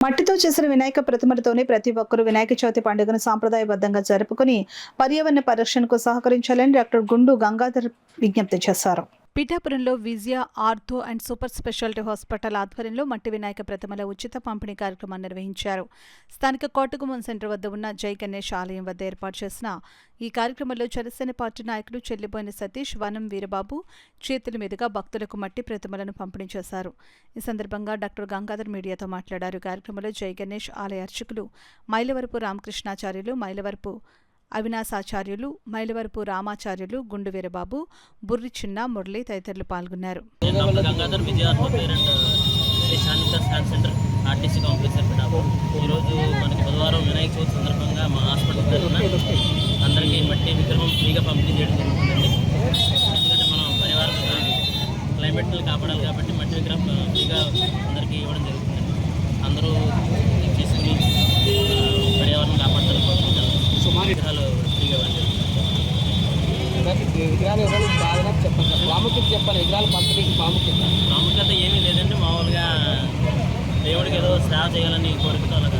మట్టితో చేసిన వినాయక ప్రతిమలతోనే ప్రతి ఒక్కరూ వినాయక చవితి పండుగను సాంప్రదాయబద్ధంగా జరుపుకుని పర్యావరణ పరిరక్షణకు సహకరించాలని డాక్టర్ గుండు గంగాధర్ విజ్ఞప్తి చేశారు. పిఠాపురంలో Vijaya ortho and super speciality hospital ఆధ్వర్యంలో మట్టి వినాయక ప్రతిమల ఉచిత పంపిణీ కార్యక్రమాన్ని నిర్వహించారు. స్థానిక కోటగుమ్మం సెంటర్ వద్ద ఉన్న జై గణేష్ ఆలయం వద్ద ఏర్పాటు చేసిన ఈ కార్యక్రమంలో జనసేన పార్టీ నాయకులు చెల్లిబోయిన సతీష్, వనం వీరబాబు చేతుల మీదుగా భక్తులకు మట్టి ప్రతిమలను పంపిణీ చేశారు. ఈ సందర్భంగా డాక్టర్ గంగాధర్ మీడియాతో మాట్లాడారు. కార్యక్రమంలో జై గణేష్ ఆలయ అర్చకులు మైలవరపు రామకృష్ణాచార్యులు, మైలవరపు అవినాశాచార్యులు, మైలవరపు రామాచార్యులు, గుండు వీరబాబు, బుర్రి చిన్న, మురళి తదితరులు పాల్గొన్నారు. ఈరోజు మనకి బుధవారం వినాయక చవితి సందర్భంగా మా హాస్పిటల్ తరఫున అందరికీ మట్టి విగ్రహం ఫ్రీగా పంపిణీ చేయడం జరుగుతుందండి. ఎందుకంటే మనం పరివారం క్లైమేట్ని కాపాడాలి కాబట్టి మట్టి విగ్రహం ఫ్రీగా అందరికీ ఇవ్వడం జరుగుతుందండి. అందరూ తీసుకుని పర్యావరణం కాపాడాలని కోరుకుంటారు. సుమారు విగ్రహాలు ఫ్రీగా ఇవ్వడం జరుగుతుంది. విగ్రహాలు ఇవ్వడం బాగా చెప్పండి, ప్రాముఖ్యత చెప్పాలి. విగ్రహాలు పంపిణీకి ప్రాముఖ్యత ఏమీ లేదండి. మామూలుగా దేవుడికి ఏదో సేవ చేయాలని కోరికతో అలాగా